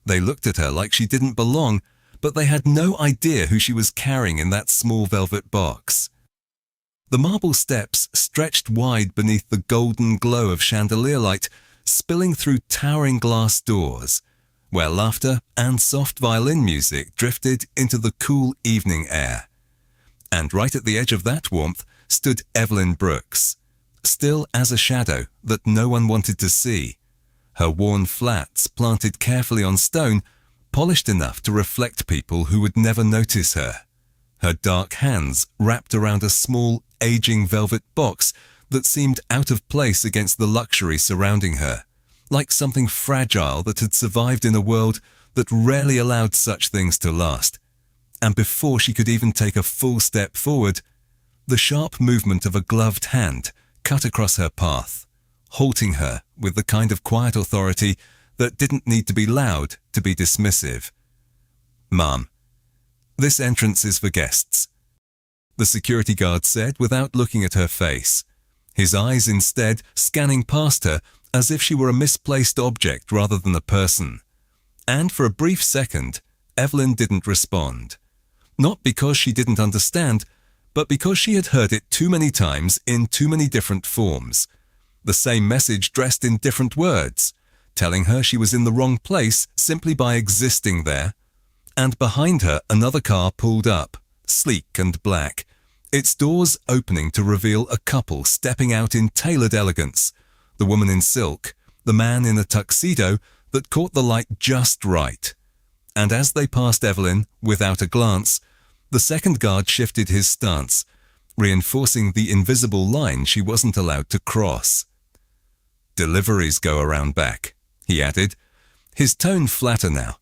They looked at her like she didn't belong, but they had no idea who she was carrying in that small velvet box. The marble steps stretched wide beneath the golden glow of chandelier light, spilling through towering glass doors, where laughter and soft violin music drifted into the cool evening air. And right at the edge of that warmth stood Evelyn Brooks, still as a shadow that no one wanted to see, her worn flats planted carefully on stone, polished enough to reflect people who would never notice her, her dark hands wrapped around a small, aging velvet box that seemed out of place against the luxury surrounding her, like something fragile that had survived in a world that rarely allowed such things to last. And before she could even take a full step forward, the sharp movement of a gloved hand cut across her path, halting her with the kind of quiet authority that didn't need to be loud to be dismissive. "Ma'am, this entrance is for guests," the security guard said without looking at her face, his eyes instead scanning past her as if she were a misplaced object rather than a person. And for a brief second, Evelyn didn't respond. Not because she didn't understand, but because she had heard it too many times in too many different forms. The same message dressed in different words, telling her she was in the wrong place simply by existing there. And behind her another car pulled up, sleek and black, its doors opening to reveal a couple stepping out in tailored elegance, the woman in silk, the man in a tuxedo that caught the light just right. And as they passed Evelyn, without a glance, the second guard shifted his stance, reinforcing the invisible line she wasn't allowed to cross. "Deliveries go around back," he added, his tone flatter now,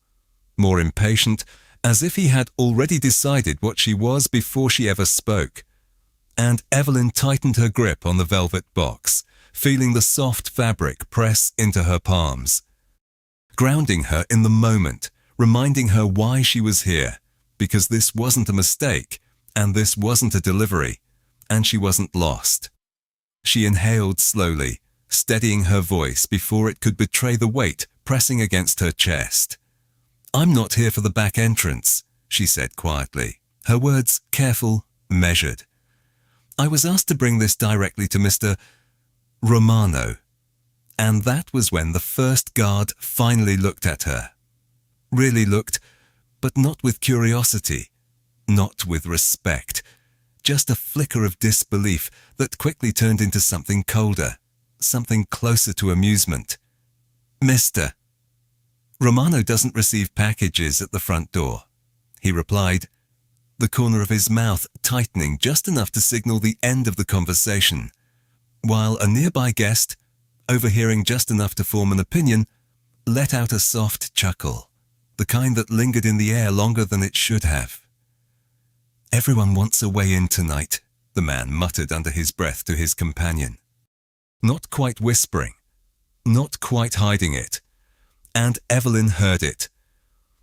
more impatient, as if he had already decided what she was before she ever spoke. And Evelyn tightened her grip on the velvet box, feeling the soft fabric press into her palms, grounding her in the moment, reminding her why she was here, because this wasn't a mistake, and this wasn't a delivery, and she wasn't lost. She inhaled slowly, steadying her voice before it could betray the weight pressing against her chest. "I'm not here for the back entrance," she said quietly, her words careful, measured. "I was asked to bring this directly to Mr. Romano." And that was when the first guard finally looked at her. Really looked, but not with curiosity, not with respect, just a flicker of disbelief that quickly turned into something colder, something closer to amusement. "Mr. Romano doesn't receive packages at the front door," he replied, the corner of his mouth tightening just enough to signal the end of the conversation, while a nearby guest, overhearing just enough to form an opinion, let out a soft chuckle, the kind that lingered in the air longer than it should have. "Everyone wants a way in tonight," the man muttered under his breath to his companion. Not quite whispering, not quite hiding it. And Evelyn heard it.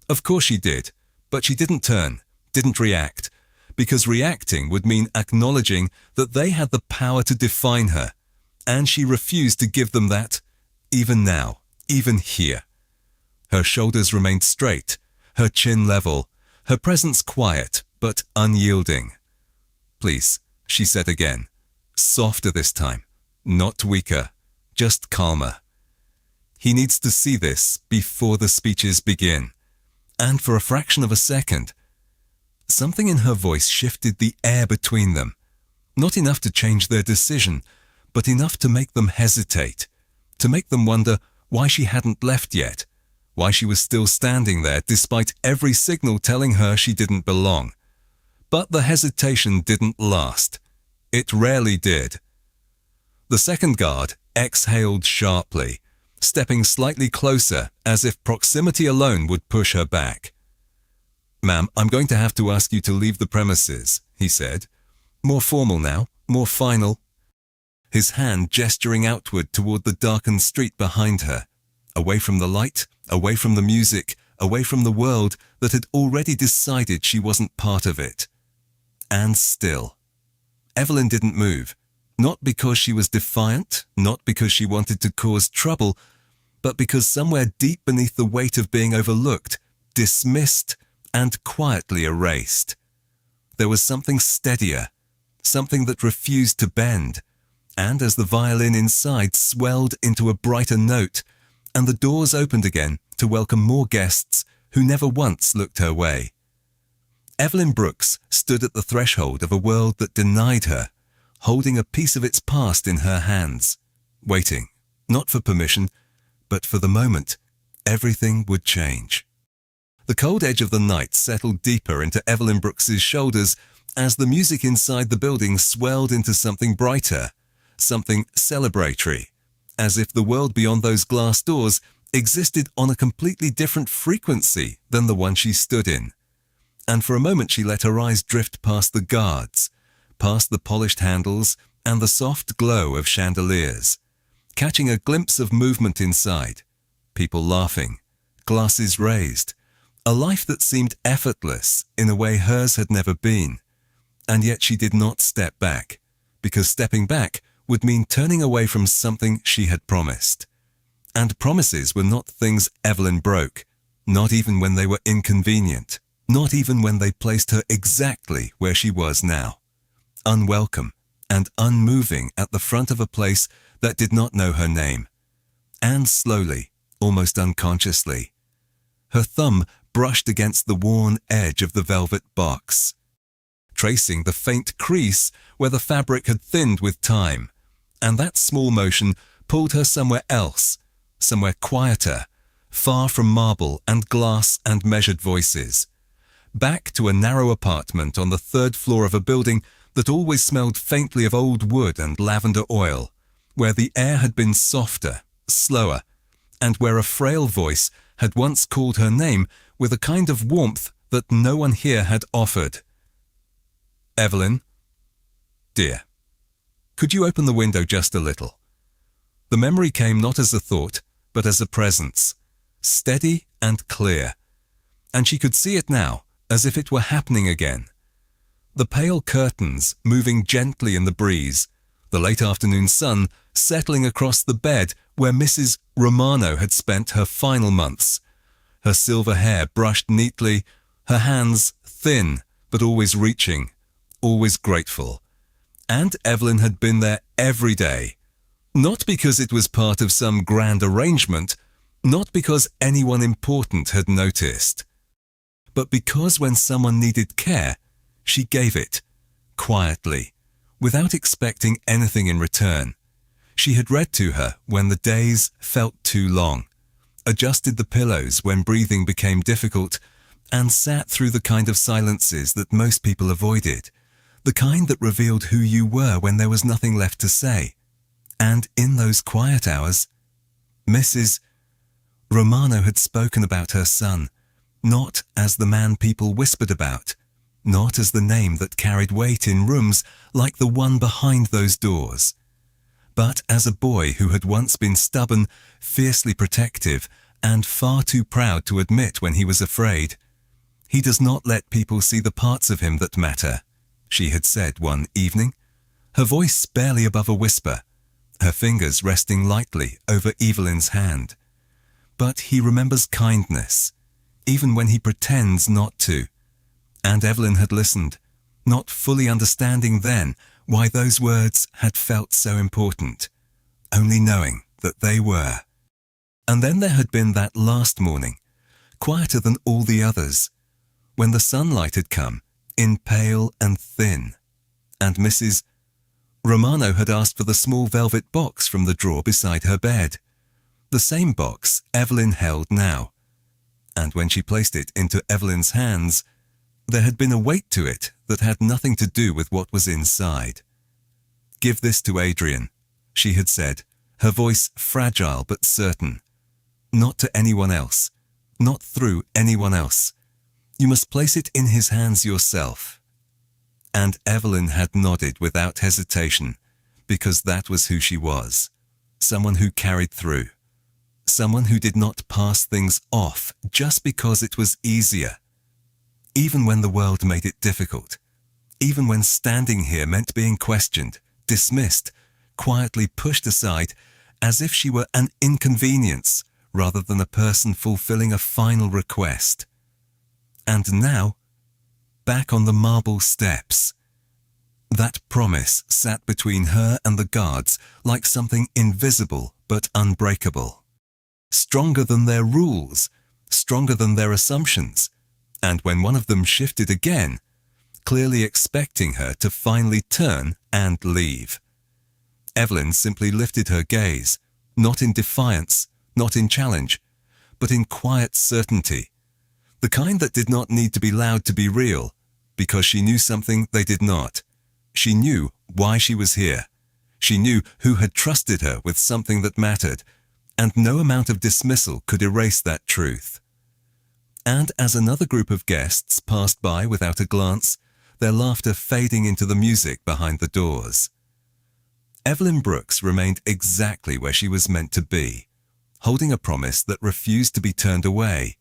Of course she did, but she didn't turn, didn't react, because reacting would mean acknowledging that they had the power to define her, and she refused to give them that, even now, even here. Her shoulders remained straight, her chin level, her presence quiet but unyielding. "Please," she said again, softer this time, not weaker, just calmer. He needs to see this before the speeches begin. And for a fraction of a second, something in her voice shifted the air between them, not enough to change their decision, but enough to make them hesitate, to make them wonder why she hadn't left yet, why she was still standing there despite every signal telling her she didn't belong. But the hesitation didn't last. It rarely did. The second guard exhaled sharply, stepping slightly closer as if proximity alone would push her back. "Ma'am, I'm going to have to ask you to leave the premises," he said. More formal now, more final. His hand gesturing outward toward the darkened street behind her, away from the light, away from the music, away from the world that had already decided she wasn't part of it. And still, Evelyn didn't move, not because she was defiant, not because she wanted to cause trouble, but because somewhere deep beneath the weight of being overlooked, dismissed, and quietly erased, there was something steadier, something that refused to bend, and as the violin inside swelled into a brighter note, and the doors opened again to welcome more guests who never once looked her way, Evelyn Brooks stood at the threshold of a world that denied her, holding a piece of its past in her hands, waiting, not for permission, but for the moment everything would change. The cold edge of the night settled deeper into Evelyn Brooks's shoulders as the music inside the building swelled into something brighter, something celebratory, as if the world beyond those glass doors existed on a completely different frequency than the one she stood in. And for a moment she let her eyes drift past the guards, past the polished handles and the soft glow of chandeliers, catching a glimpse of movement inside, people laughing, glasses raised, a life that seemed effortless in a way hers had never been. And yet she did not step back, because stepping back would mean turning away from something she had promised. And promises were not things Evelyn broke, not even when they were inconvenient, not even when they placed her exactly where she was now, unwelcome and unmoving at the front of a place that did not know her name. And slowly, almost unconsciously, her thumb brushed against the worn edge of the velvet box, tracing the faint crease where the fabric had thinned with time, and that small motion pulled her somewhere else, somewhere quieter, far from marble and glass and measured voices, back to a narrow apartment on the third floor of a building that always smelled faintly of old wood and lavender oil, where the air had been softer, slower, and where a frail voice had once called her name with a kind of warmth that no one here had offered. "Evelyn, dear, could you open the window just a little?" The memory came not as a thought, but as a presence, steady and clear, and she could see it now, as if it were happening again. The pale curtains moving gently in the breeze, the late afternoon sun settling across the bed where Mrs. Romano had spent her final months, her silver hair brushed neatly, her hands thin but always reaching, always grateful. And Evelyn had been there every day, not because it was part of some grand arrangement, not because anyone important had noticed, but because when someone needed care, she gave it, quietly, without expecting anything in return. She had read to her when the days felt too long, adjusted the pillows when breathing became difficult, and sat through the kind of silences that most people avoided, the kind that revealed who you were when there was nothing left to say. And in those quiet hours, Mrs. Romano had spoken about her son, not as the man people whispered about, not as the name that carried weight in rooms like the one behind those doors, but as a boy who had once been stubborn, fiercely protective, and far too proud to admit when he was afraid. "He does not let people see the parts of him that matter," she had said one evening, her voice barely above a whisper, her fingers resting lightly over Evelyn's hand. "But he remembers kindness, even when he pretends not to." And Evelyn had listened, not fully understanding then why those words had felt so important, only knowing that they were. And then there had been that last morning, quieter than all the others, when the sunlight had come, in pale and thin, and Mrs. Romano had asked for the small velvet box from the drawer beside her bed, the same box Evelyn held now. And when she placed it into Evelyn's hands, there had been a weight to it that had nothing to do with what was inside. "Give this to Adrian," she had said, her voice fragile but certain. "Not to anyone else, not through anyone else. You must place it in his hands yourself." And Evelyn had nodded without hesitation, because that was who she was, someone who carried through, someone who did not pass things off just because it was easier, even when the world made it difficult, even when standing here meant being questioned, dismissed, quietly pushed aside, as if she were an inconvenience rather than a person fulfilling a final request. And now, back on the marble steps. That promise sat between her and the guards like something invisible but unbreakable. Stronger than their rules, stronger than their assumptions. And when one of them shifted again, clearly expecting her to finally turn and leave, Evelyn simply lifted her gaze, not in defiance, not in challenge, but in quiet certainty. The kind that did not need to be loud to be real, because she knew something they did not. She knew why she was here. She knew who had trusted her with something that mattered, and no amount of dismissal could erase that truth. And as another group of guests passed by without a glance, their laughter fading into the music behind the doors, Evelyn Brooks remained exactly where she was meant to be, holding a promise that refused to be turned away.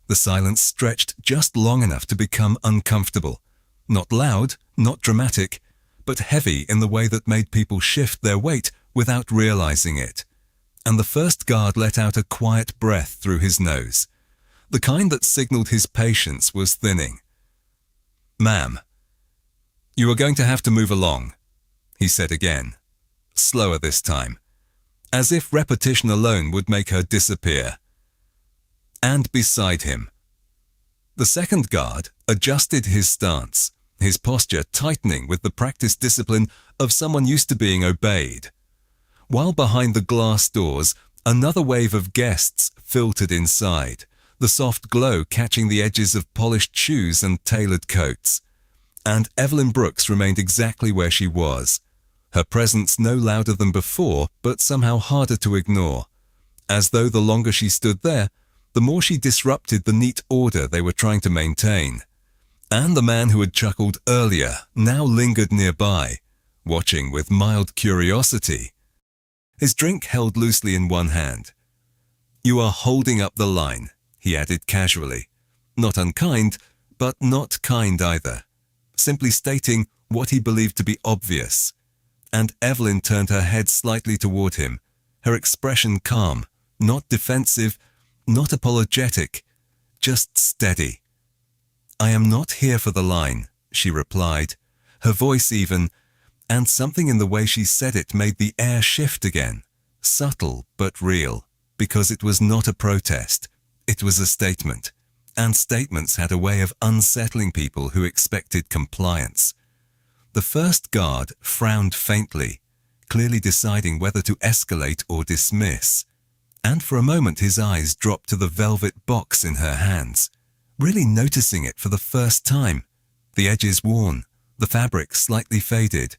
The silence stretched just long enough to become uncomfortable. Not loud, not dramatic, but heavy in the way that made people shift their weight without realizing it. And the first guard let out a quiet breath through his nose, the kind that signaled his patience was thinning. "Ma'am, you are going to have to move along," he said again, slower this time, as if repetition alone would make her disappear. And beside him, the second guard adjusted his stance, his posture tightening with the practiced discipline of someone used to being obeyed. While behind the glass doors, another wave of guests filtered inside, the soft glow catching the edges of polished shoes and tailored coats. And Evelyn Brooks remained exactly where she was, her presence no louder than before, but somehow harder to ignore, as though the longer she stood there, the more she disrupted the neat order they were trying to maintain. And the man who had chuckled earlier now lingered nearby, watching with mild curiosity, his drink held loosely in one hand. "You are holding up the line," he added casually, not unkind, but not kind either, simply stating what he believed to be obvious. And Evelyn turned her head slightly toward him, her expression calm, not defensive, not apologetic, just steady. "I am not here for the line," she replied, her voice even, and something in the way she said it made the air shift again, subtle but real, because it was not a protest, it was a statement, and statements had a way of unsettling people who expected compliance. The first guard frowned faintly, clearly deciding whether to escalate or dismiss, and for a moment his eyes dropped to the velvet box in her hands, really noticing it for the first time, the edges worn, the fabric slightly faded,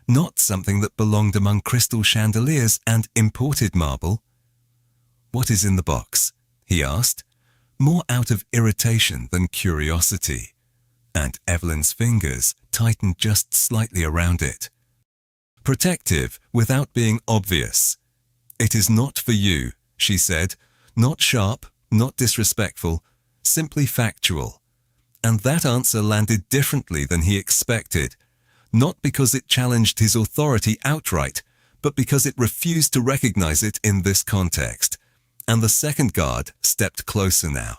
not something that belonged among crystal chandeliers and imported marble. "What is in the box?" he asked, more out of irritation than curiosity, and Evelyn's fingers tightened just slightly around it. Protective without being obvious. "It is not for you," she said, not sharp, not disrespectful, simply factual. And that answer landed differently than he expected, not because it challenged his authority outright, but because it refused to recognize it in this context. And the second guard stepped closer now,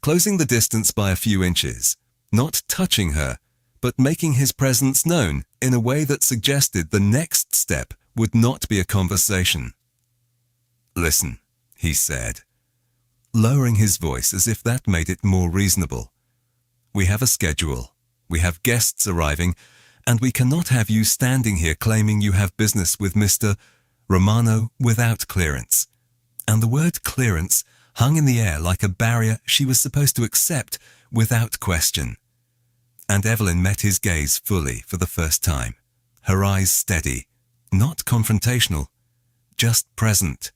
closing the distance by a few inches, not touching her, but making his presence known in a way that suggested the next step would not be a conversation. "Listen," he said, lowering his voice as if that made it more reasonable. "We have a schedule, we have guests arriving, and we cannot have you standing here claiming you have business with Mr. Romano without clearance." And the word clearance hung in the air like a barrier she was supposed to accept without question. And Evelyn met his gaze fully for the first time, her eyes steady, not confrontational, just present.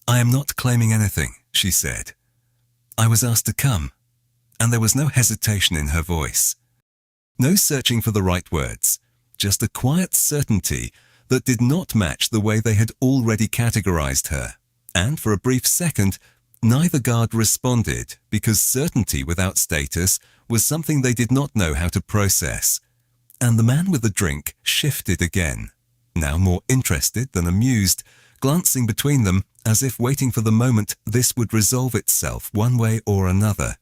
"I am not claiming anything," she said. "I was asked to come," and there was no hesitation in her voice. No searching for the right words, just a quiet certainty that did not match the way they had already categorized her. And for a brief second, neither guard responded because certainty without status was something they did not know how to process. And the man with the drink shifted again, now more interested than amused, glancing between them, as if waiting for the moment this would resolve itself one way or another.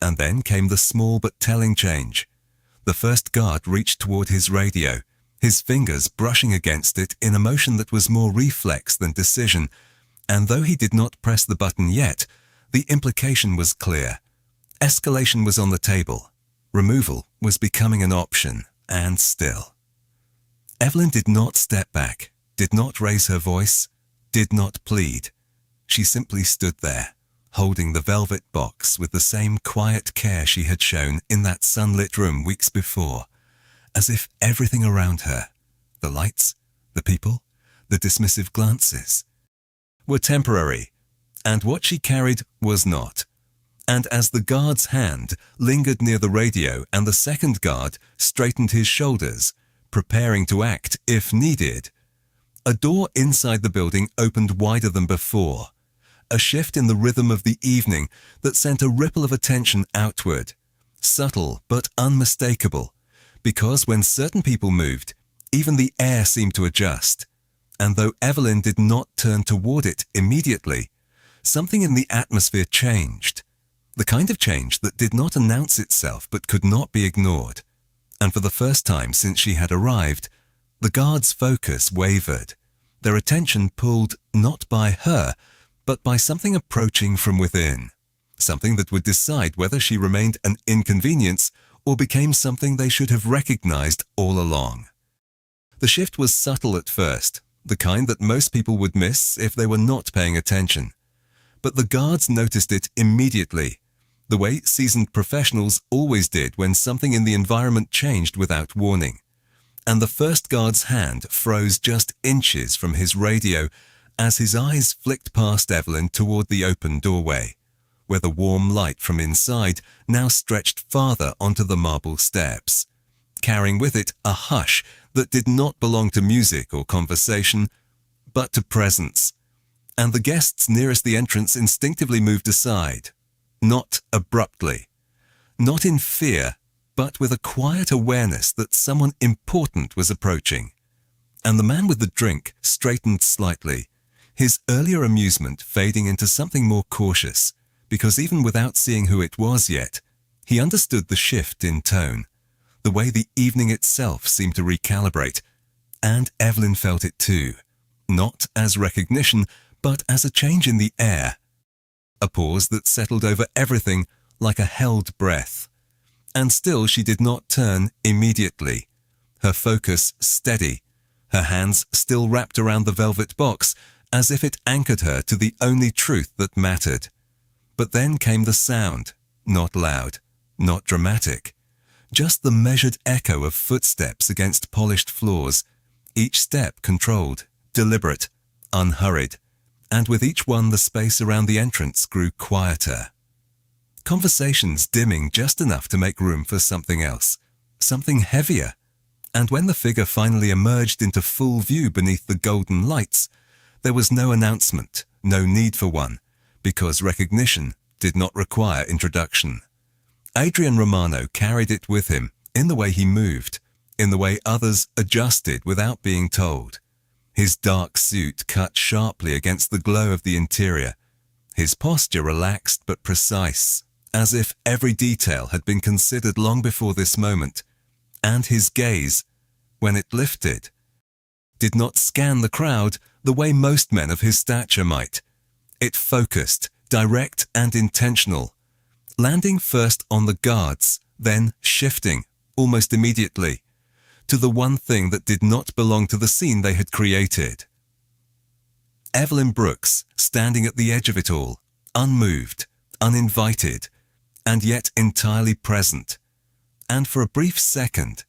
And then came the small but telling change. The first guard reached toward his radio, his fingers brushing against it in a motion that was more reflex than decision, and though he did not press the button yet, the implication was clear. Escalation was on the table. Removal was becoming an option, and still. Evelyn did not step back, did not raise her voice, did not plead. She simply stood there, holding the velvet box with the same quiet care she had shown in that sunlit room weeks before, as if everything around her, the lights, the people, the dismissive glances, were temporary, and what she carried was not. And as the guard's hand lingered near the radio and the second guard straightened his shoulders, preparing to act if needed, a door inside the building opened wider than before, a shift in the rhythm of the evening that sent a ripple of attention outward, subtle but unmistakable, because when certain people moved, even the air seemed to adjust. And though Evelyn did not turn toward it immediately, something in the atmosphere changed, the kind of change that did not announce itself but could not be ignored. And for the first time since she had arrived, the guards' focus wavered, their attention pulled not by her, but by something approaching from within, something that would decide whether she remained an inconvenience or became something they should have recognized all along. The shift was subtle at first, the kind that most people would miss if they were not paying attention. But the guards noticed it immediately, the way seasoned professionals always did when something in the environment changed without warning. And the first guard's hand froze just inches from his radio as his eyes flicked past Evelyn toward the open doorway, where the warm light from inside now stretched farther onto the marble steps, carrying with it a hush that did not belong to music or conversation, but to presence. And the guests nearest the entrance instinctively moved aside, not abruptly, not in fear, but with a quiet awareness that someone important was approaching. And the man with the drink straightened slightly, his earlier amusement fading into something more cautious, because even without seeing who it was yet, he understood the shift in tone, the way the evening itself seemed to recalibrate, and Evelyn felt it too, not as recognition, but as a change in the air, a pause that settled over everything like a held breath. And still she did not turn immediately, her focus steady, her hands still wrapped around the velvet box as if it anchored her to the only truth that mattered. But then came the sound, not loud, not dramatic, just the measured echo of footsteps against polished floors, each step controlled, deliberate, unhurried, and with each one the space around the entrance grew quieter. Conversations dimming just enough to make room for something else, something heavier. And when the figure finally emerged into full view beneath the golden lights, there was no announcement, no need for one, because recognition did not require introduction. Adrian Romano carried it with him in the way he moved, in the way others adjusted without being told. His dark suit cut sharply against the glow of the interior, his posture relaxed but precise, as if every detail had been considered long before this moment, and his gaze, when it lifted, did not scan the crowd the way most men of his stature might. It focused, direct and intentional, landing first on the guards, then shifting, almost immediately, to the one thing that did not belong to the scene they had created. Evelyn Brooks, standing at the edge of it all, unmoved, uninvited, and yet entirely present. And for a brief second,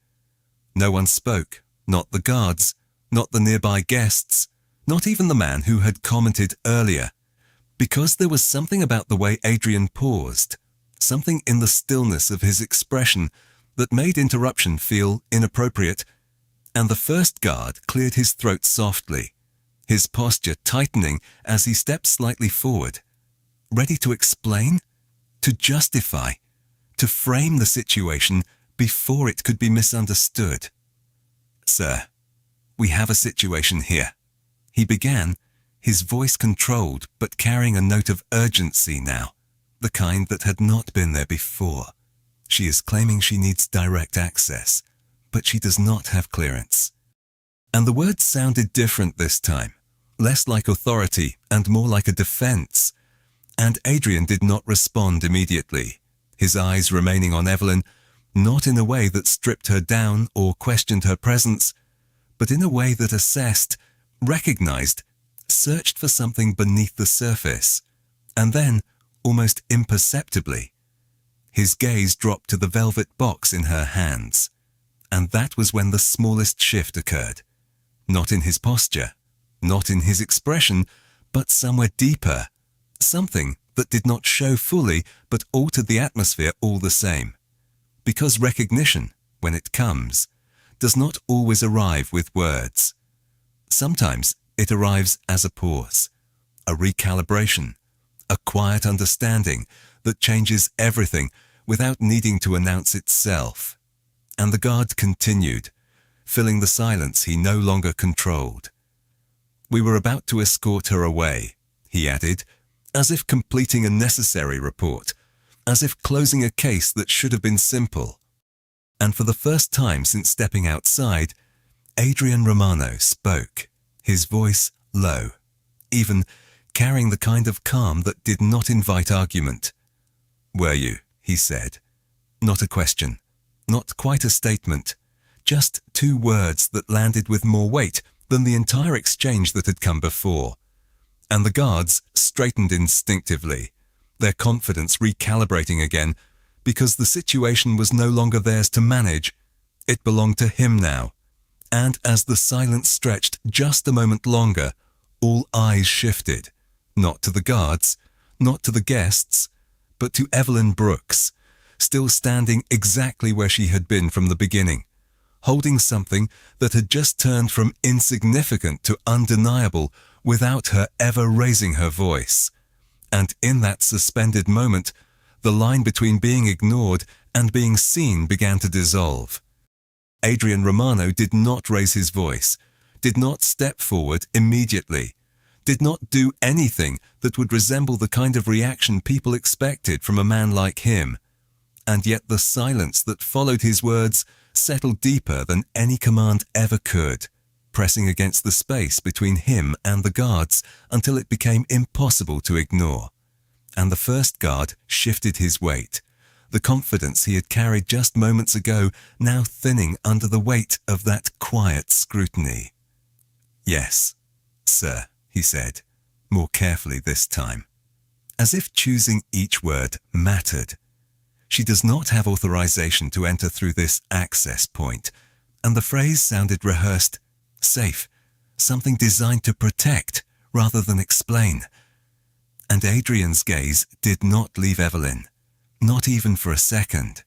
no one spoke, not the guards, not the nearby guests, not even the man who had commented earlier, because there was something about the way Adrian paused, something in the stillness of his expression that made interruption feel inappropriate, and the first guard cleared his throat softly, his posture tightening as he stepped slightly forward, ready to explain, to justify, to frame the situation before it could be misunderstood. "Sir, we have a situation here," he began, his voice controlled but carrying a note of urgency now, the kind that had not been there before. She is claiming she needs direct access, but she does not have clearance. And the words sounded different this time, less like authority and more like a defense. And Adrian did not respond immediately, his eyes remaining on Evelyn, not in a way that stripped her down or questioned her presence, but in a way that assessed, recognized, searched for something beneath the surface, and then, almost imperceptibly, his gaze dropped to the velvet box in her hands, and that was when the smallest shift occurred. Not in his posture, not in his expression, but somewhere deeper, something that did not show fully but altered the atmosphere all the same. Because recognition, when it comes, does not always arrive with words. Sometimes it arrives as a pause, a recalibration, a quiet understanding that changes everything without needing to announce itself. And the guard continued, filling the silence he no longer controlled. "We were about to escort her away," he added, as if completing a necessary report, as if closing a case that should have been simple. And for the first time since stepping outside, Adrian Romano spoke, his voice low, even carrying the kind of calm that did not invite argument. "Were you?" he said. Not a question, not quite a statement, just two words that landed with more weight than the entire exchange that had come before. And the guards straightened instinctively, their confidence recalibrating again, because the situation was no longer theirs to manage. It belonged to him now. And as the silence stretched just a moment longer, all eyes shifted, not to the guards, not to the guests, but to Evelyn Brooks, still standing exactly where she had been from the beginning, holding something that had just turned from insignificant to undeniable without her ever raising her voice. And in that suspended moment, the line between being ignored and being seen began to dissolve. Adrian Romano did not raise his voice, did not step forward immediately, did not do anything that would resemble the kind of reaction people expected from a man like him. And yet the silence that followed his words settled deeper than any command ever could, pressing against the space between him and the guards until it became impossible to ignore. And the first guard shifted his weight, the confidence he had carried just moments ago now thinning under the weight of that quiet scrutiny. "Yes, sir," he said, more carefully this time, as if choosing each word mattered. "She does not have authorization to enter through this access point," and the phrase sounded rehearsed, safe, something designed to protect rather than explain. And Adrian's gaze did not leave Evelyn, not even for a second,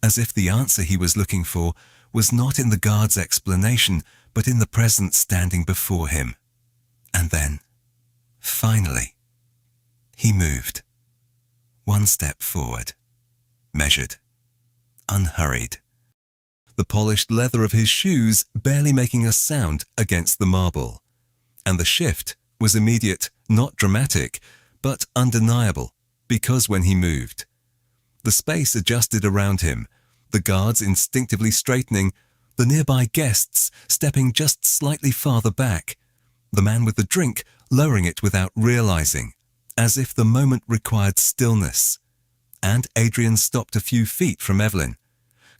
as if the answer he was looking for was not in the guard's explanation, but in the presence standing before him. And then, finally, he moved. One step forward, measured, unhurried, the polished leather of his shoes barely making a sound against the marble. And the shift was immediate, not dramatic, but undeniable, because when he moved, the space adjusted around him, the guards instinctively straightening, the nearby guests stepping just slightly farther back, the man with the drink lowering it without realizing, as if the moment required stillness. And Adrian stopped a few feet from Evelyn,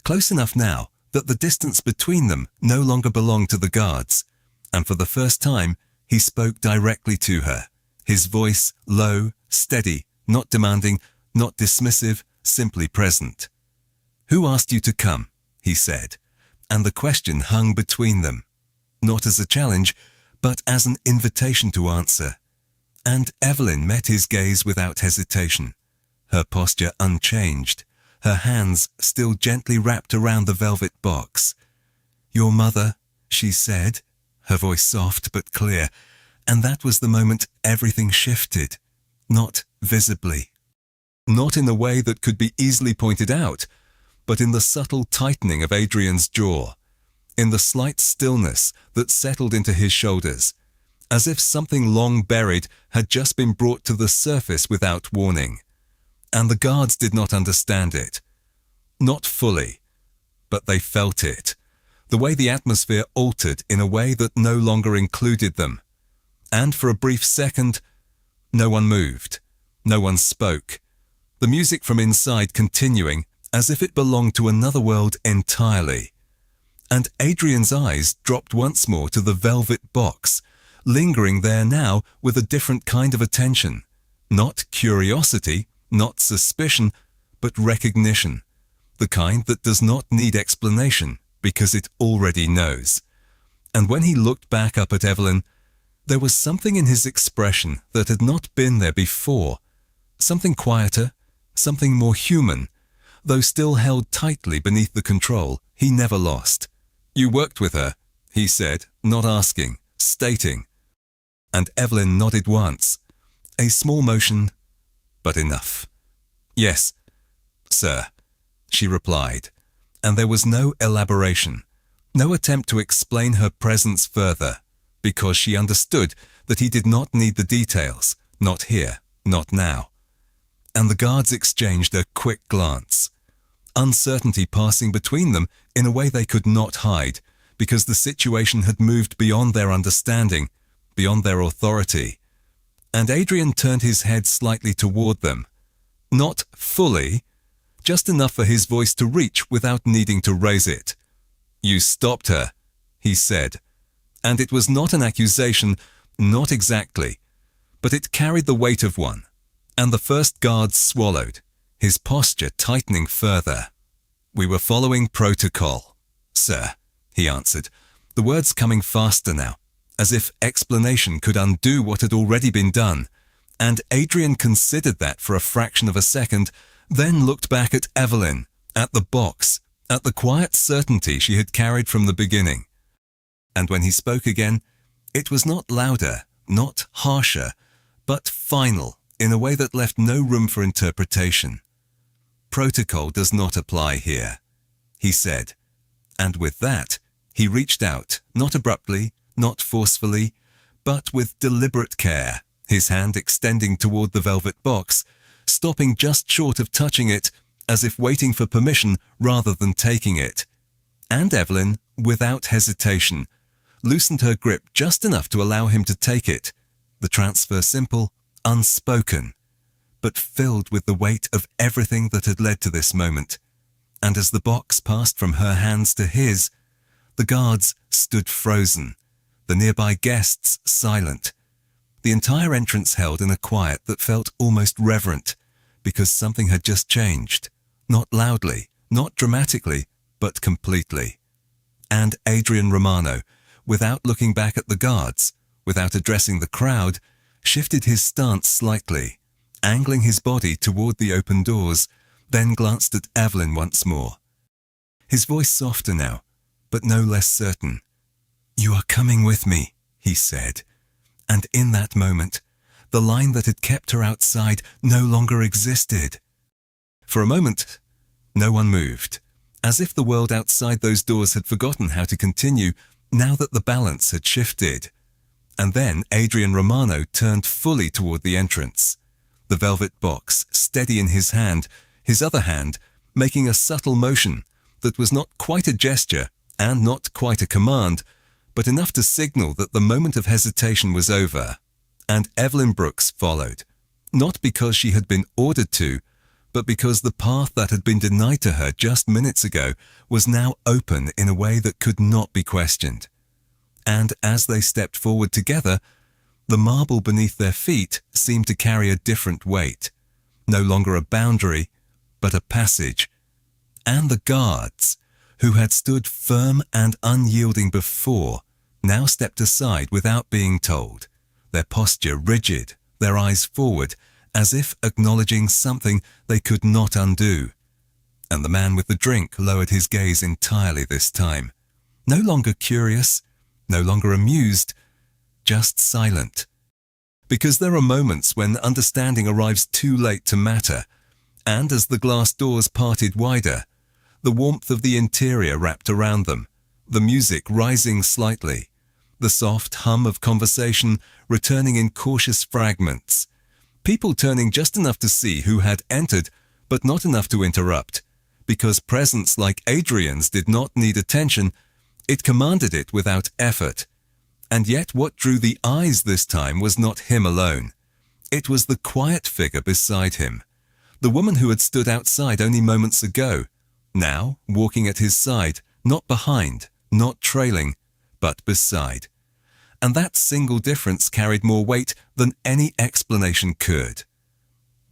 close enough now that the distance between them no longer belonged to the guards, and for the first time he spoke directly to her, his voice low, steady, not demanding, not dismissive, simply present. "Who asked you to come?" he said, and the question hung between them, not as a challenge, but as an invitation to answer. And Evelyn met his gaze without hesitation, her posture unchanged, her hands still gently wrapped around the velvet box. "Your mother," she said, her voice soft but clear, and that was the moment everything shifted, not visibly. Not in a way that could be easily pointed out, but in the subtle tightening of Adrian's jaw, in the slight stillness that settled into his shoulders, as if something long buried had just been brought to the surface without warning. And the guards did not understand it. Not fully, but they felt it. The way the atmosphere altered in a way that no longer included them. And for a brief second, no one moved. No one spoke. The music from inside continuing as if it belonged to another world entirely. And Adrian's eyes dropped once more to the velvet box, lingering there now with a different kind of attention. Not curiosity, not suspicion, but recognition. The kind that does not need explanation because it already knows. And when he looked back up at Evelyn, there was something in his expression that had not been there before. Something quieter, something more human, though still held tightly beneath the control he never lost. "You worked with her," he said, not asking, stating. And Evelyn nodded once. A small motion, but enough. "Yes, sir," she replied, and there was no elaboration, no attempt to explain her presence further, because she understood that he did not need the details, not here, not now. And the guards exchanged a quick glance, uncertainty passing between them in a way they could not hide, because the situation had moved beyond their understanding, beyond their authority. And Adrian turned his head slightly toward them. Not fully, just enough for his voice to reach without needing to raise it. "You stopped her," he said. And it was not an accusation, not exactly, but it carried the weight of one. And the first guard swallowed, his posture tightening further. "We were following protocol, sir," he answered, the words coming faster now, as if explanation could undo what had already been done. And Adrian considered that for a fraction of a second, then looked back at Evelyn, at the box, at the quiet certainty she had carried from the beginning. And when he spoke again, it was not louder, not harsher, but final, in a way that left no room for interpretation. "Protocol does not apply here," he said. And with that, he reached out, not abruptly, not forcefully, but with deliberate care, his hand extending toward the velvet box, stopping just short of touching it, as if waiting for permission rather than taking it. And Evelyn, without hesitation, loosened her grip just enough to allow him to take it, the transfer simple, unspoken, but filled with the weight of everything that had led to this moment. And as the box passed from her hands to his, the guards stood frozen, the nearby guests silent, the entire entrance held in a quiet that felt almost reverent, because something had just changed, not loudly, not dramatically, but completely. And Adrian Romano, without looking back at the guards, without addressing the crowd, shifted his stance slightly, angling his body toward the open doors, then glanced at Evelyn once more. His voice softer now, but no less certain. "You are coming with me," he said. And in that moment, the line that had kept her outside no longer existed. For a moment, no one moved, as if the world outside those doors had forgotten how to continue now that the balance had shifted. And then Adrian Romano turned fully toward the entrance, the velvet box steady in his hand, his other hand making a subtle motion that was not quite a gesture and not quite a command, but enough to signal that the moment of hesitation was over. And Evelyn Brooks followed, not because she had been ordered to, but because the path that had been denied to her just minutes ago was now open in a way that could not be questioned. And as they stepped forward together, the marble beneath their feet seemed to carry a different weight, no longer a boundary, but a passage. And the guards, who had stood firm and unyielding before, now stepped aside without being told, their posture rigid, their eyes forward, as if acknowledging something they could not undo. And the man with the drink lowered his gaze entirely this time, no longer curious, no longer amused, just silent. Because there are moments when understanding arrives too late to matter, and as the glass doors parted wider, the warmth of the interior wrapped around them, the music rising slightly, the soft hum of conversation returning in cautious fragments. People turning just enough to see who had entered, but not enough to interrupt. Because presence like Adrian's did not need attention, it commanded it without effort. And yet what drew the eyes this time was not him alone. It was the quiet figure beside him. The woman who had stood outside only moments ago, now walking at his side, not behind, not trailing, but beside. And that single difference carried more weight than any explanation could.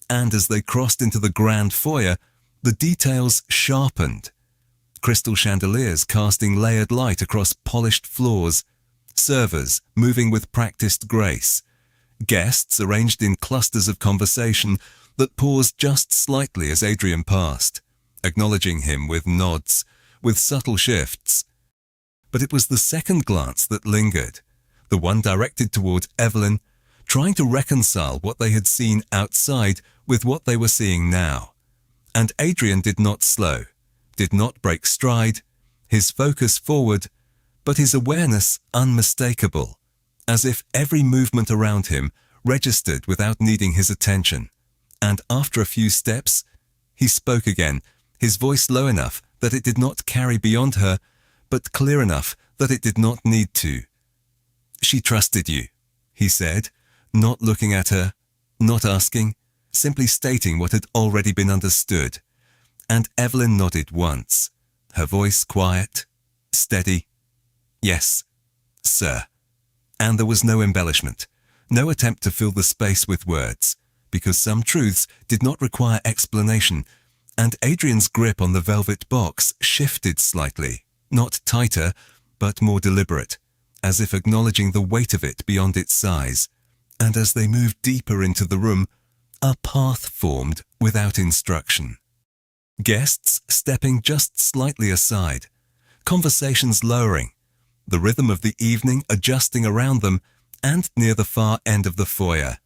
And as they crossed into the grand foyer, the details sharpened. Crystal chandeliers casting layered light across polished floors, servers moving with practiced grace, guests arranged in clusters of conversation that paused just slightly as Adrian passed, acknowledging him with nods, with subtle shifts. But it was the second glance that lingered, the one directed toward Evelyn, trying to reconcile what they had seen outside with what they were seeing now. And Adrian did not slow, did not break stride, his focus forward, but his awareness unmistakable, as if every movement around him registered without needing his attention. And after a few steps, he spoke again, his voice low enough that it did not carry beyond her, but clear enough that it did not need to. "She trusted you," he said, not looking at her, not asking, simply stating what had already been understood. And Evelyn nodded once, her voice quiet, steady. "Yes, sir." And there was no embellishment, no attempt to fill the space with words, because some truths did not require explanation, and Adrian's grip on the velvet box shifted slightly, not tighter, but more deliberate, as if acknowledging the weight of it beyond its size. And as they moved deeper into the room, a path formed without instruction. Guests stepping just slightly aside, conversations lowering, the rhythm of the evening adjusting around them and near the far end of the foyer.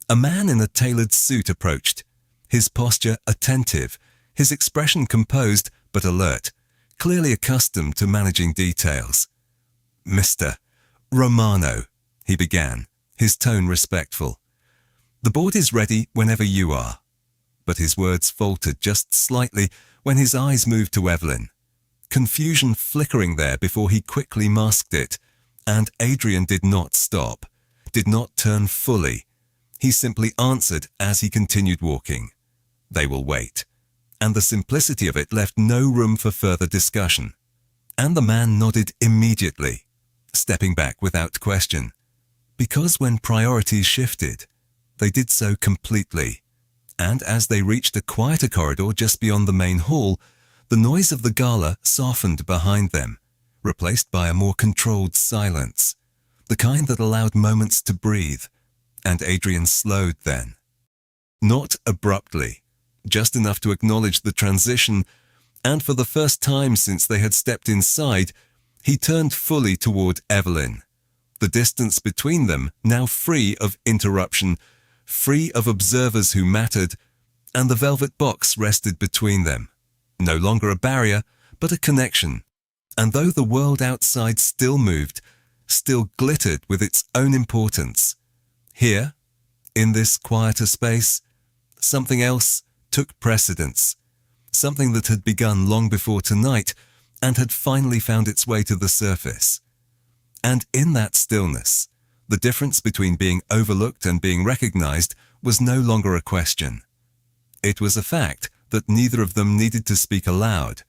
A man in a tailored suit approached, his posture attentive, his expression composed but alert, clearly accustomed to managing details. "Mr. Romano," he began, his tone respectful. "The board is ready whenever you are." But his words faltered just slightly when his eyes moved to Evelyn, confusion flickering there before he quickly masked it, and Adrian did not stop, did not turn fully. He simply answered as he continued walking. "They will wait." And the simplicity of it left no room for further discussion. And the man nodded immediately, stepping back without question. Because when priorities shifted, they did so completely. And as they reached a quieter corridor just beyond the main hall, the noise of the gala softened behind them, replaced by a more controlled silence, the kind that allowed moments to breathe. And Adrian slowed then. Not abruptly, just enough to acknowledge the transition, and for the first time since they had stepped inside, he turned fully toward Evelyn. The distance between them now free of interruption, free of observers who mattered, and the velvet box rested between them. No longer a barrier, but a connection. And though the world outside still moved, still glittered with its own importance, here, in this quieter space, something else took precedence, something that had begun long before tonight and had finally found its way to the surface. And in that stillness, the difference between being overlooked and being recognized was no longer a question. It was a fact that neither of them needed to speak aloud.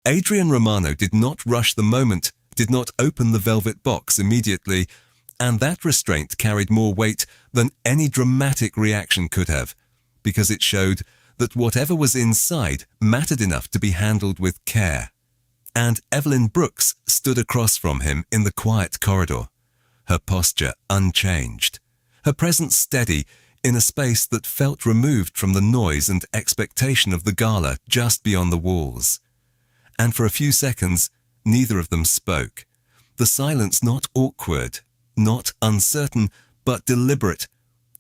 Adrian Romano did not rush the moment, did not open the velvet box immediately, and that restraint carried more weight than any dramatic reaction could have, because it showed that whatever was inside mattered enough to be handled with care. And Evelyn Brooks stood across from him in the quiet corridor, her posture unchanged, her presence steady in a space that felt removed from the noise and expectation of the gala just beyond the walls. And for a few seconds, neither of them spoke, the silence not awkward, not uncertain, but deliberate,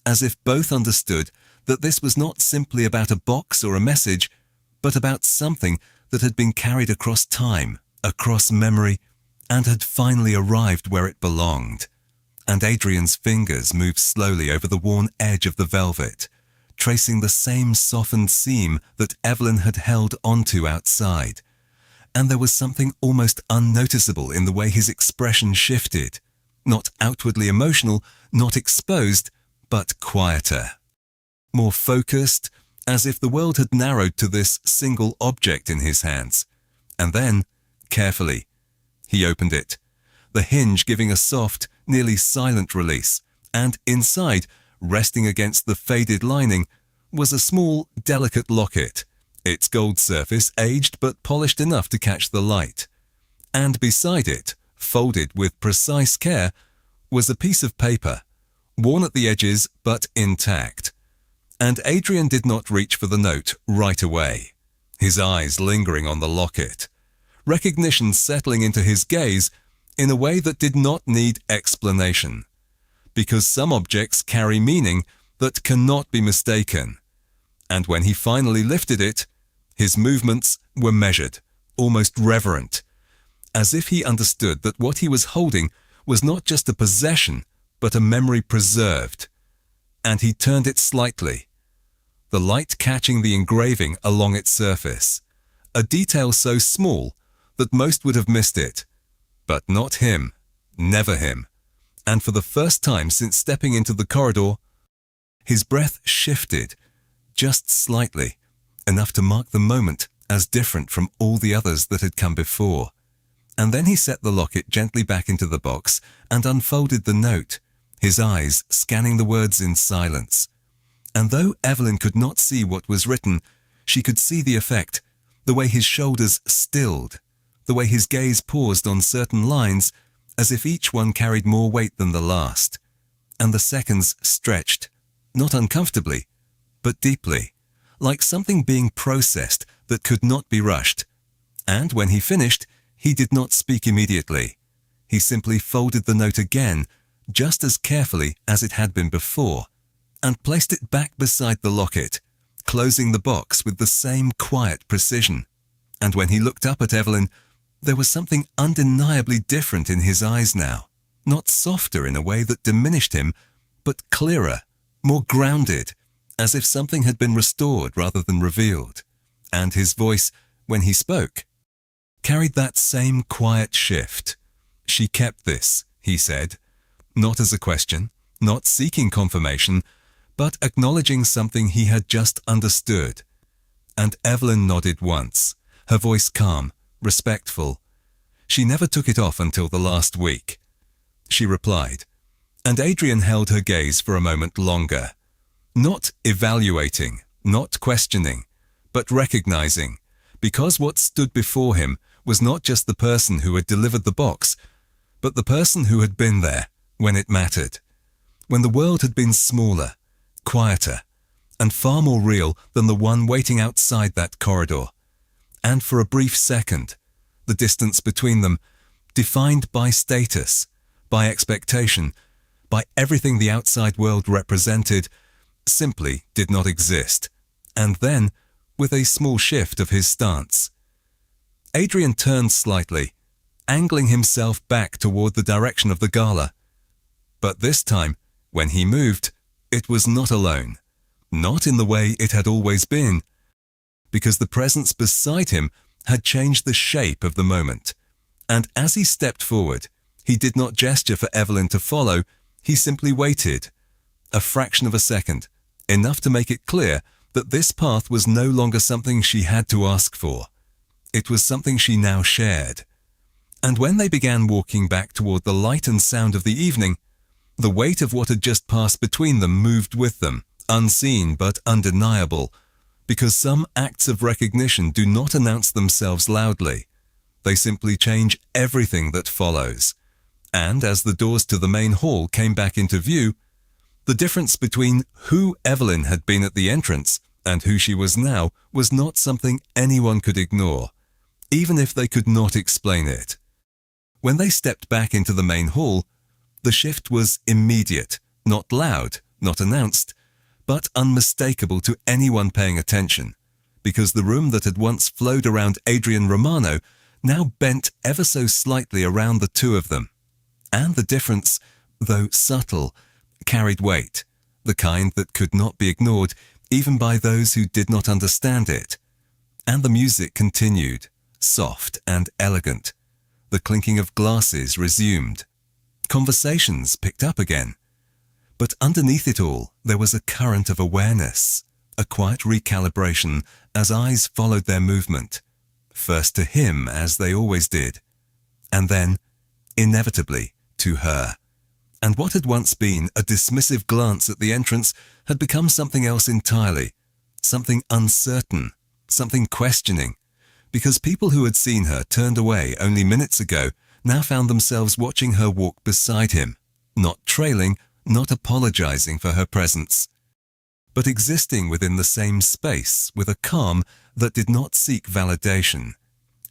as if both understood that this was not simply about a box or a message, but about something that had been carried across time, across memory, and had finally arrived where it belonged. And Adrian's fingers moved slowly over the worn edge of the velvet, tracing the same softened seam that Evelyn had held onto outside. And there was something almost unnoticeable in the way his expression shifted. Not outwardly emotional, not exposed, but quieter. More focused, as if the world had narrowed to this single object in his hands. And then, carefully, he opened it, the hinge giving a soft, nearly silent release, and inside, resting against the faded lining, was a small, delicate locket, its gold surface aged but polished enough to catch the light. And beside it, folded with precise care, was a piece of paper, worn at the edges but intact. And Adrian did not reach for the note right away, his eyes lingering on the locket, recognition settling into his gaze in a way that did not need explanation, because some objects carry meaning that cannot be mistaken. And when he finally lifted it, his movements were measured, almost reverent, as if he understood that what he was holding was not just a possession, but a memory preserved. And he turned it slightly, the light catching the engraving along its surface, a detail so small that most would have missed it. But not him, never him. And for the first time since stepping into the corridor, his breath shifted, just slightly, enough to mark the moment as different from all the others that had come before. And then he set the locket gently back into the box and unfolded the note, his eyes scanning the words in silence. And though Evelyn could not see what was written, she could see the effect, the way his shoulders stilled, the way his gaze paused on certain lines, as if each one carried more weight than the last. And the seconds stretched, not uncomfortably, but deeply, like something being processed that could not be rushed. And when he finished, he did not speak immediately. He simply folded the note again, just as carefully as it had been before, and placed it back beside the locket, closing the box with the same quiet precision. And when he looked up at Evelyn, there was something undeniably different in his eyes now, not softer in a way that diminished him, but clearer, more grounded, as if something had been restored rather than revealed. And his voice, when he spoke, carried that same quiet shift. "She kept this," he said, not as a question, not seeking confirmation, but acknowledging something he had just understood. And Evelyn nodded once, her voice calm, respectful. She never took it off until the last week. She replied, and Adrian held her gaze for a moment longer, not evaluating, not questioning, but recognizing, because what stood before him was not just the person who had delivered the box, but the person who had been there when it mattered, when the world had been smaller, quieter, and far more real than the one waiting outside that corridor. And for a brief second, the distance between them, defined by status, by expectation, by everything the outside world represented, simply did not exist. And then, with a small shift of his stance, Adrian turned slightly, angling himself back toward the direction of the gala. But this time, when he moved, it was not alone, not in the way it had always been, because the presence beside him had changed the shape of the moment. And as he stepped forward, he did not gesture for Evelyn to follow, he simply waited, a fraction of a second, enough to make it clear that this path was no longer something she had to ask for. It was something she now shared. And when they began walking back toward the light and sound of the evening, the weight of what had just passed between them moved with them, unseen but undeniable, because some acts of recognition do not announce themselves loudly. They simply change everything that follows. And as the doors to the main hall came back into view, the difference between who Evelyn had been at the entrance and who she was now was not something anyone could ignore, even if they could not explain it. When they stepped back into the main hall, the shift was immediate, not loud, not announced, but unmistakable to anyone paying attention, because the room that had once flowed around Adrian Romano now bent ever so slightly around the two of them. And the difference, though subtle, carried weight, the kind that could not be ignored even by those who did not understand it. And the music continued, soft and elegant. The clinking of glasses resumed. Conversations picked up again. But underneath it all, there was a current of awareness, a quiet recalibration as eyes followed their movement, first to him as they always did, and then, inevitably, to her. And what had once been a dismissive glance at the entrance had become something else entirely, something uncertain, something questioning, because people who had seen her turned away only minutes ago now found themselves watching her walk beside him, not trailing, not apologizing for her presence, but existing within the same space with a calm that did not seek validation.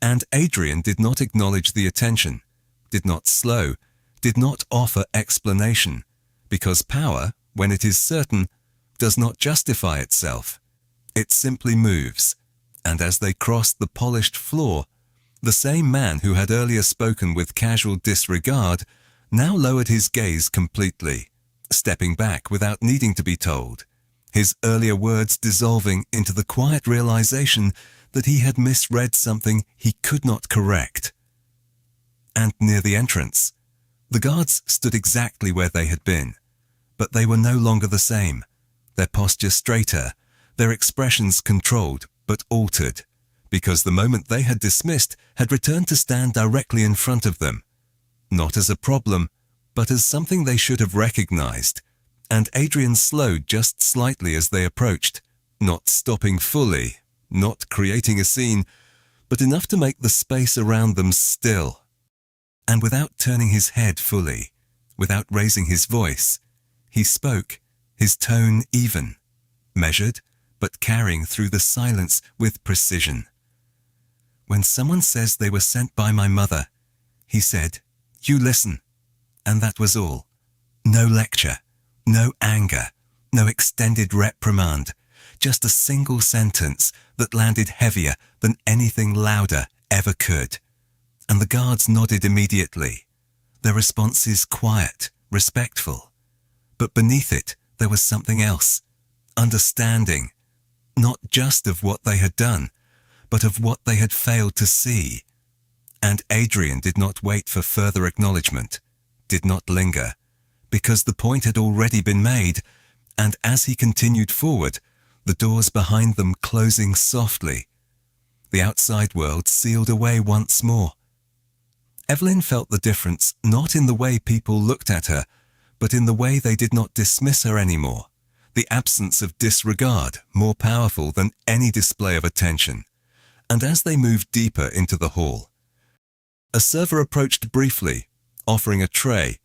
And Adrian did not acknowledge the attention, did not slow, did not offer explanation, because power, when it is certain, does not justify itself. It simply moves, and as they crossed the polished floor, the same man who had earlier spoken with casual disregard now lowered his gaze completely, stepping back without needing to be told, his earlier words dissolving into the quiet realization that he had misread something he could not correct. And near the entrance, the guards stood exactly where they had been, but they were no longer the same, their posture straighter, their expressions controlled but altered, because the moment they had dismissed had returned to stand directly in front of them, not as a problem, but as something they should have recognized. And Adrian slowed just slightly as they approached, not stopping fully, not creating a scene, but enough to make the space around them still. And without turning his head fully, without raising his voice, he spoke, his tone even, measured, but carrying through the silence with precision. When someone says they were sent by my mother, he said, "You listen." And that was all. No lecture, no anger, no extended reprimand, just a single sentence that landed heavier than anything louder ever could. And the guards nodded immediately, their responses quiet, respectful. But beneath it, there was something else, understanding, not just of what they had done, but of what they had failed to see. And Adrian did not wait for further acknowledgement, did not linger, because the point had already been made, and as he continued forward, the doors behind them closing softly, the outside world sealed away once more. Evelyn felt the difference not in the way people looked at her, but in the way they did not dismiss her anymore, the absence of disregard more powerful than any display of attention. And as they moved deeper into the hall, a server approached briefly, offering a tray,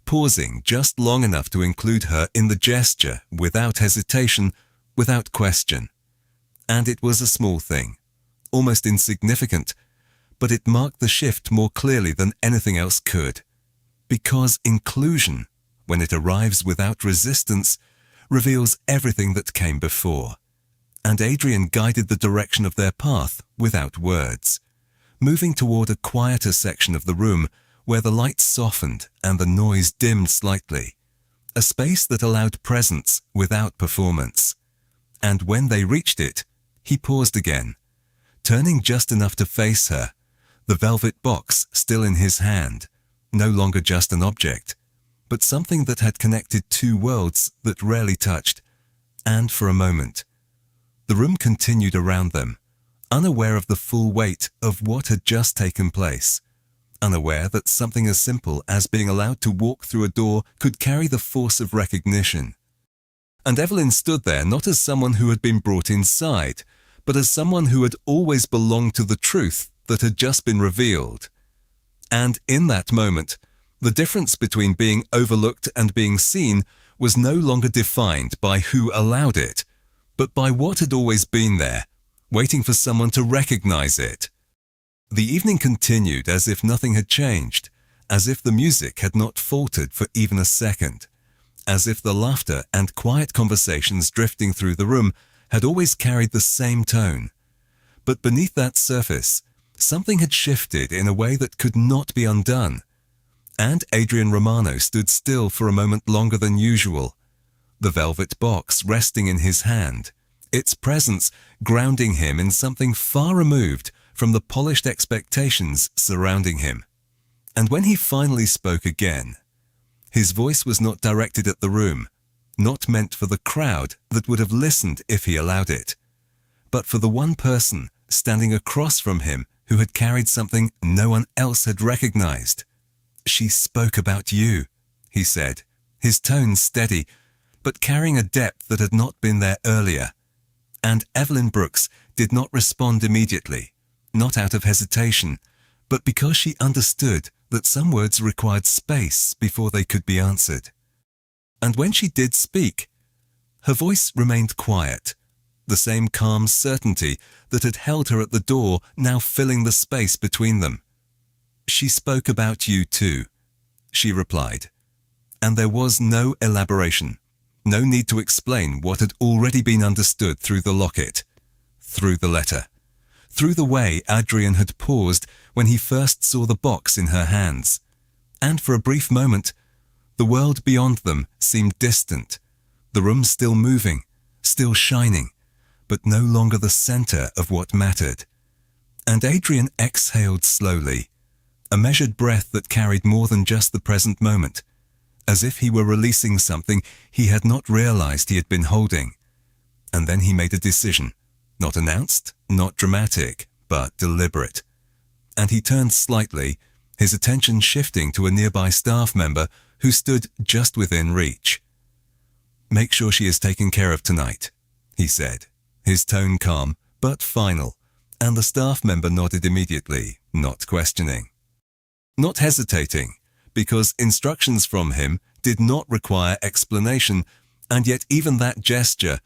pausing just long enough to include her in the gesture without hesitation, without question. And it was a small thing, almost insignificant, but it marked the shift more clearly than anything else could. Because inclusion, when it arrives without resistance, reveals everything that came before. And Adrian guided the direction of their path without words, moving toward a quieter section of the room where the lights softened and the noise dimmed slightly, a space that allowed presence without performance. And when they reached it, he paused again, turning just enough to face her, the velvet box still in his hand, no longer just an object, but something that had connected two worlds that rarely touched. And for a moment, the room continued around them, unaware of the full weight of what had just taken place, unaware that something as simple as being allowed to walk through a door could carry the force of recognition. And Evelyn stood there not as someone who had been brought inside, but as someone who had always belonged to the truth that had just been revealed. And in that moment, the difference between being overlooked and being seen was no longer defined by who allowed it, but by what had always been there, waiting for someone to recognize it. The evening continued as if nothing had changed, as if the music had not faltered for even a second, as if the laughter and quiet conversations drifting through the room had always carried the same tone. But beneath that surface, Something had shifted in a way that could not be undone. And Adrian Romano stood still for a moment longer than usual, the velvet box resting in his hand, its presence grounding him in something far removed from the polished expectations surrounding him. And when he finally spoke again, his voice was not directed at the room, not meant for the crowd that would have listened if he allowed it, but for the one person standing across from him who had carried something no one else had recognized. "She spoke about you," he said, his tone steady, but carrying a depth that had not been there earlier. And Evelyn Brooks did not respond immediately, not out of hesitation, but because she understood that some words required space before they could be answered. And when she did speak, her voice remained quiet, the same calm certainty that had held her at the door now filling the space between them. "She spoke about you too," she replied. And there was no elaboration, no need to explain what had already been understood through the locket, through the letter, through the way Adrian had paused when he first saw the box in her hands. And for a brief moment, the world beyond them seemed distant, the room still moving, still shining, but no longer the center of what mattered. And Adrian exhaled slowly, a measured breath that carried more than just the present moment, as if he were releasing something he had not realized he had been holding. And then he made a decision, not announced, not dramatic, but deliberate. And he turned slightly, his attention shifting to a nearby staff member who stood just within reach. "Make sure she is taken care of tonight," he said, his tone calm but final, and the staff member nodded immediately, not questioning, not hesitating, because instructions from him did not require explanation, and yet even that gesture,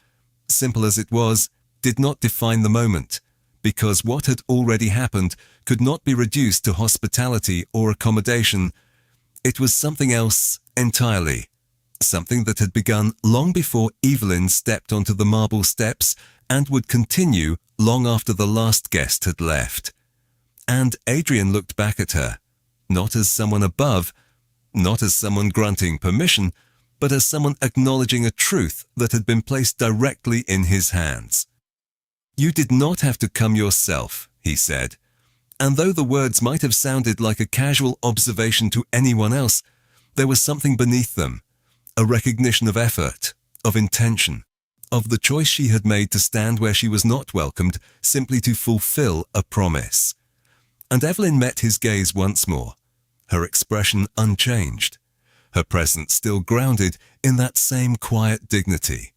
simple as it was, did not define the moment, because what had already happened could not be reduced to hospitality or accommodation. It was something else entirely, something that had begun long before Evelyn stepped onto the marble steps and would continue long after the last guest had left. And Adrian looked back at her, not as someone above, not as someone granting permission, but as someone acknowledging a truth that had been placed directly in his hands. "You did not have to come yourself," he said, and though the words might have sounded like a casual observation to anyone else, there was something beneath them, a recognition of effort, of intention, of the choice she had made to stand where she was not welcomed simply to fulfill a promise. And Evelyn met his gaze once more, her expression unchanged, her presence still grounded in that same quiet dignity.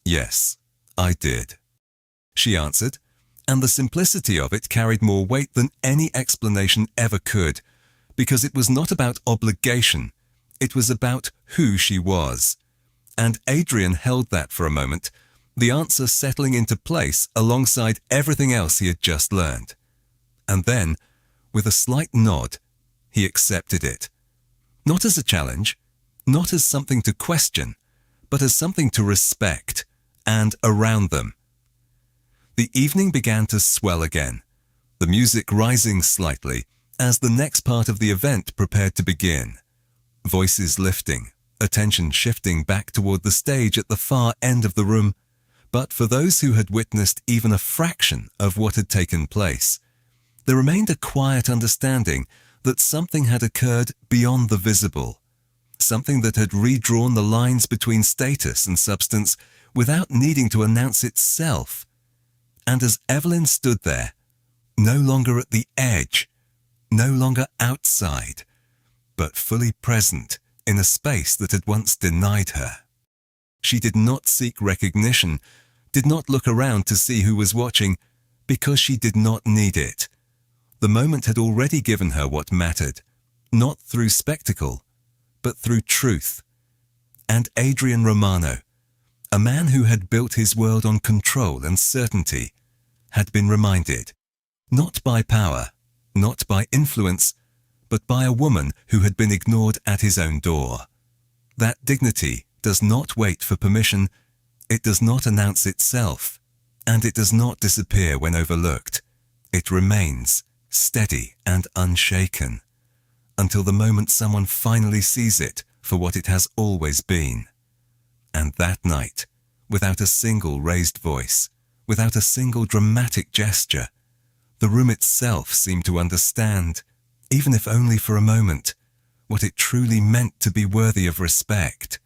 "Yes, I did," she answered, and the simplicity of it carried more weight than any explanation ever could, because it was not about obligation, it was about who she was. And Adrian held that for a moment, the answer settling into place alongside everything else he had just learned. And then, with a slight nod, he accepted it. Not as a challenge, not as something to question, but as something to respect, and around them. The evening began to swell again, the music rising slightly as the next part of the event prepared to begin. Voices lifting, attention shifting back toward the stage at the far end of the room. But for those who had witnessed even a fraction of what had taken place, there remained a quiet understanding that something had occurred beyond the visible, something that had redrawn the lines between status and substance without needing to announce itself. And as Evelyn stood there, no longer at the edge, no longer outside, but fully present in a space that had once denied her, she did not seek recognition, did not look around to see who was watching, because she did not need it. The moment had already given her what mattered, not through spectacle, but through truth. And Adrian Romano, a man who had built his world on control and certainty, had been reminded, not by power, not by influence, but by a woman who had been ignored at his own door. That dignity does not wait for permission, it does not announce itself, and it does not disappear when overlooked. It remains steady and unshaken until the moment someone finally sees it for what it has always been. And that night, without a single raised voice, without a single dramatic gesture, the room itself seemed to understand, even if only for a moment, what it truly meant to be worthy of respect.